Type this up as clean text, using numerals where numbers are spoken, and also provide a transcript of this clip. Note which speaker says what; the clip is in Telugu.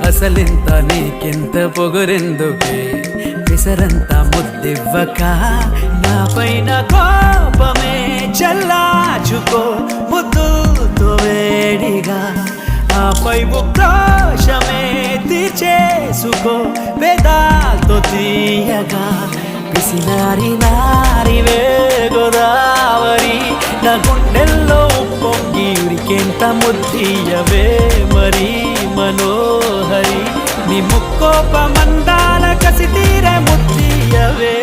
Speaker 1: అసలింత నీకెంత పొగరెందుకే పిసరంత ముద్దివ్వక నా పైన కోపమే చల్లాచుకో ముద్దుతో వేడిగా ఆపై ఉక్రోషమే తీర్చేసుకో వేదాలతో తీయగా పిసినారి నారివే గోదావరి నా గుండెల్లో పొంగి ఉరికెంత ముద్దియవే మరి మనోహరి నీ ముక్కోప మందాల కసి తీరే ముద్దియవే